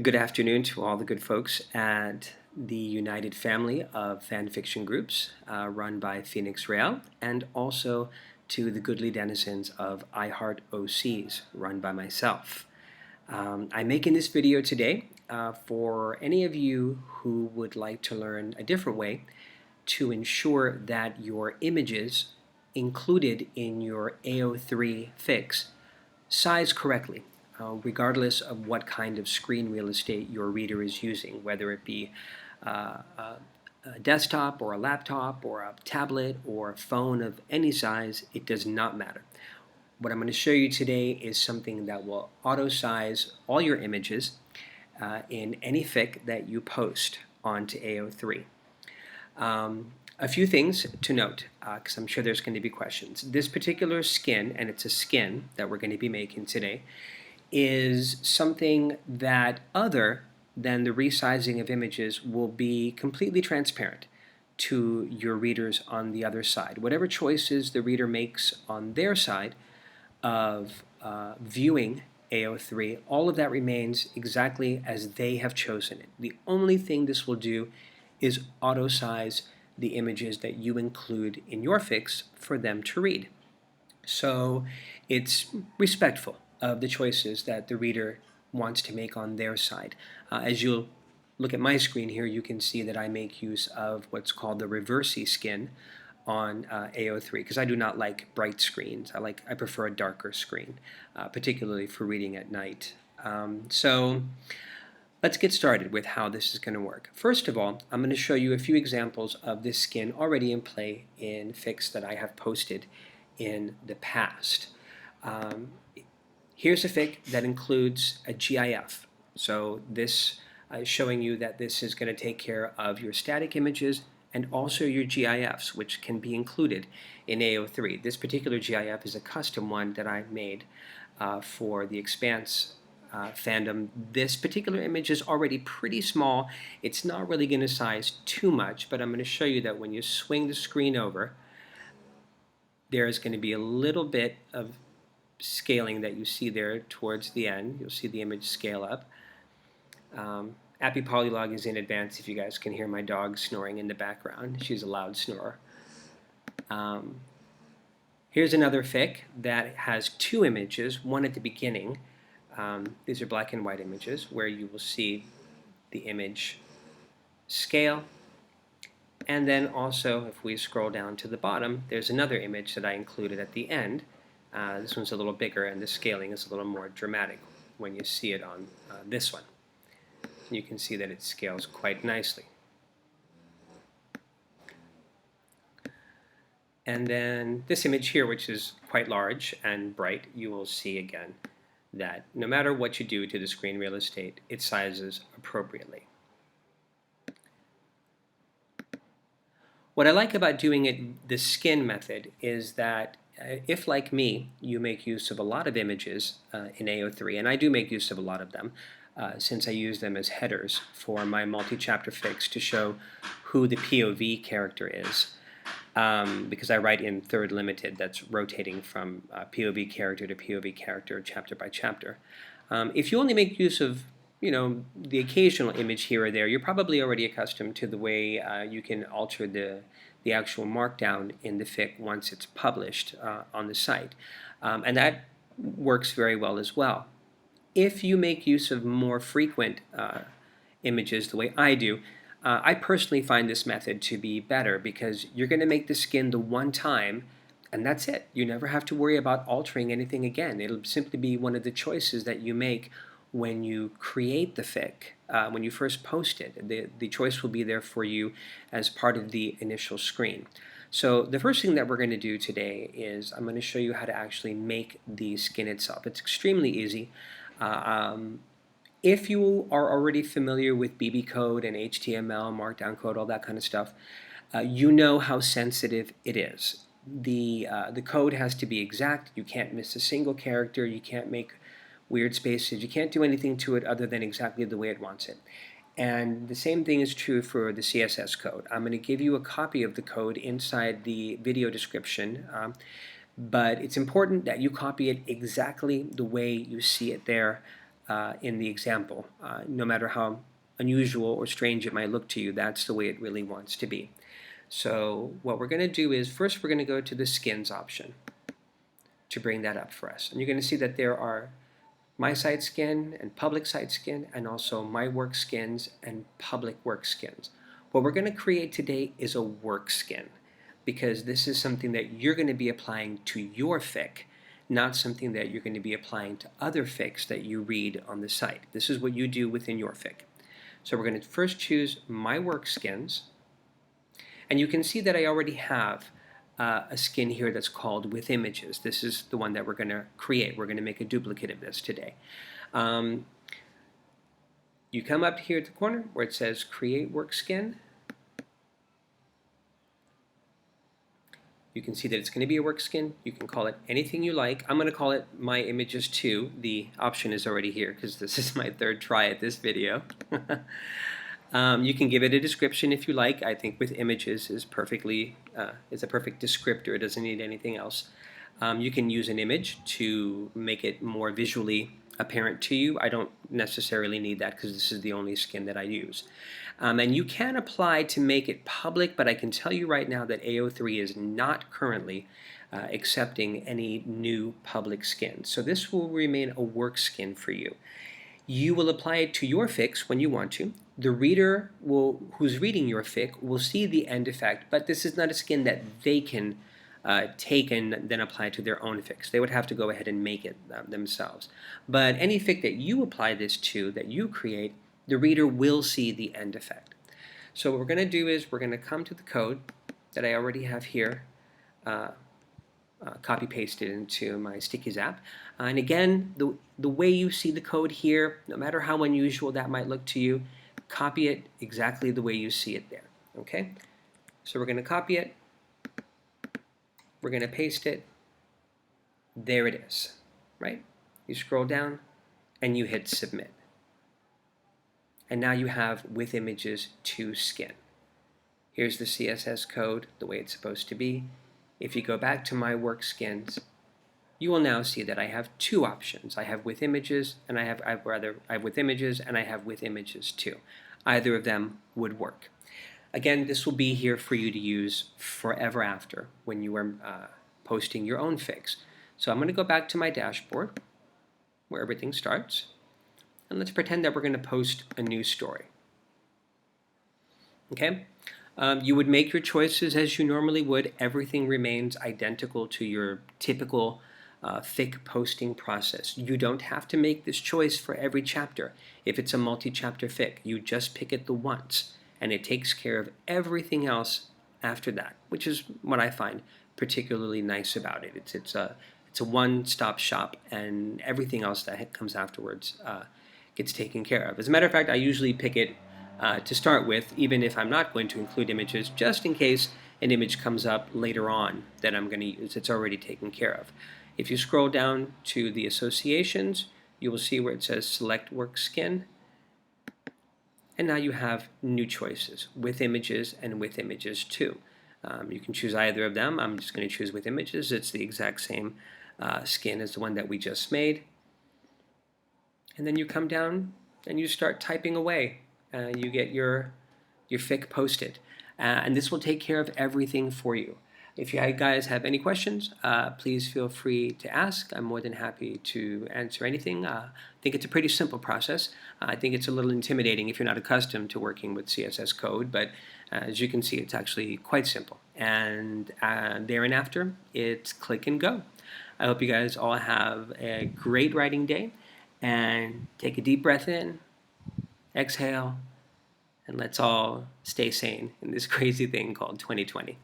Good afternoon to all the good folks at the United Family of Fan Fiction Groups run by Phoenix Real, and also to the goodly denizens of iHeart OCs run by myself. I'm making this video today for any of you who would like to learn a different way to ensure that your images included in your AO3 fix size correctly, regardless of what kind of screen real estate your reader is using, whether it be a desktop or a laptop or a tablet or a phone of any size. It does not matter. What I'm going to show you today is something that will auto size all your images in any fic that you post onto AO3. A few things to note, because I'm sure there's going to be questions. This particular skin, and it's a skin that we're going to be making today, is something that, other than the resizing of images, will be completely transparent to your readers on the other side. Whatever choices the reader makes on their side of viewing AO3, all of that remains exactly as they have chosen it. The only thing this will do is auto size the images that you include in your fix for them to read. So it's respectful of the choices that the reader wants to make on their side. As you'll look at my screen here, you can see that I make use of what's called the reversey skin on AO3, because I do not like bright screens. I prefer a darker screen, particularly for reading at night. So let's get started with how this is going to work. First of all, I'm going to show you a few examples of this skin already in play in fics that I have posted in the past. Here's a fic that includes a GIF. So this is showing you that this is going to take care of your static images and also your GIFs, which can be included in AO3. This particular GIF is a custom one that I made for the Expanse fandom. This particular image is already pretty small. It's not really going to size too much, but I'm going to show you that when you swing the screen over, there's going to be a little bit of scaling that you see there towards the end. You'll see the image scale up. Appy Polylog is in advance if you guys can hear my dog snoring in the background. She's a loud snorer. Here's another fic that has two images, one at the beginning. These are black and white images where you will see the image scale. And then also, if we scroll down to the bottom, there's another image that I included at the end. This one's a little bigger, and the scaling is a little more dramatic when you see it on this one. You can see that it scales quite nicely. And then this image here, which is quite large and bright, you will see again that no matter what you do to the screen real estate, it sizes appropriately. What I like about doing it the skin method is that if, like me, you make use of a lot of images in AO3, and I do make use of a lot of them, since I use them as headers for my multi-chapter fics to show who the POV character is, because I write in third limited that's rotating from POV character to POV character, chapter by chapter. If you only make use of the occasional image here or there, you're probably already accustomed to the way you can alter the actual markdown in the fic once it's published on the site. And that works very well as well. If you make use of more frequent images the way I do, I personally find this method to be better, because you're going to make the skin the one time and that's it. You never have to worry about altering anything again. It'll simply be one of the choices that you make when you create the fic, when you first post it. The choice will be there for you as part of the initial screen. So the first thing that we're going to do today is I'm going to show you how to actually make the skin itself. It's extremely easy. If you are already familiar with BB code and HTML, Markdown code, all that kind of stuff, you know how sensitive it is. The code has to be exact. You can't miss a single character. You can't make weird spaces. You can't do anything to it other than exactly the way it wants it. And the same thing is true for the CSS code. I'm going to give you a copy of the code inside the video description, but it's important that you copy it exactly the way you see it there. in the example. No matter how unusual or strange it might look to you, that's the way it really wants to be. So what we're going to do is first we're going to go to the skins option to bring that up for us. And you're going to see that there are my site skin and public site skin, and also my work skins and public work skins. What we're going to create today is a work skin, because this is something that you're going to be applying to your fic, not something that you're going to be applying to other fics that you read on the site. This is what you do within your fic. So we're going to first choose my work skins, and you can see that I already have a skin here that's called with images. This is the one that we're going to create. We're going to make a duplicate of this today. You come up here at the corner where it says create work skin. You can see that it's going to be a work skin. You can call it anything you like. I'm going to call it my images 2. The option is already here because this is my third try at this video. You can give it a description if you like. I think with images is perfectly is a perfect descriptor. It doesn't need anything else. You can use an image to make it more visually apparent to you. I don't necessarily need that because this is the only skin that I use. And you can apply to make it public, but I can tell you right now that AO3 is not currently accepting any new public skins. So this will remain a work skin for you. You will apply it to your fics when you want to. The reader who's reading your fic will see the end effect, but this is not a skin that they can take and then apply to their own fics. They would have to go ahead and make it themselves. But any fic that you apply this to, that you create, the reader will see the end effect. So what we're going to do is we're going to come to the code that I already have here, copy pasted into my Stickies app. And again, the way you see the code here, no matter how unusual that might look to you, copy it exactly the way you see it there. Okay? So we're going to copy it. We're going to paste it. There it is. Right? You scroll down and you hit submit. And now you have with images 2 skin. Here's the CSS code the way it's supposed to be. If you go back to my work skins, you will now see that I have 2 options. I have with images and I have with images and I have with images 2. Either of them would work. Again, this will be here for you to use forever after when you are posting your own fics. So I'm going to go back to my dashboard where everything starts. And let's pretend that we're going to post a new story. Okay? You would make your choices as you normally would. Everything remains identical to your typical fic posting process. You don't have to make this choice for every chapter. If it's a multi-chapter fic, you just pick it the once, and it takes care of everything else after that, which is what I find particularly nice about it. It's a one-stop shop, and everything else that comes afterwards gets taken care of. As a matter of fact, I usually pick it to start with, even if I'm not going to include images, just in case an image comes up later on that I'm going to use. It's already taken care of. If you scroll down to the associations, you will see where it says select work skin. And now you have new choices, with images and with images 2. You can choose either of them. I'm just going to choose with images. It's the exact same skin as the one that we just made. And then you come down and you start typing away. You get your fic posted. And this will take care of everything for you. If you guys have any questions, please feel free to ask. I'm more than happy to answer anything. I think it's a pretty simple process. I think it's a little intimidating if you're not accustomed to working with CSS code, but as you can see, it's actually quite simple. And there and after, it's click and go. I hope you guys all have a great writing day, and take a deep breath in, exhale, and let's all stay sane in this crazy thing called 2020.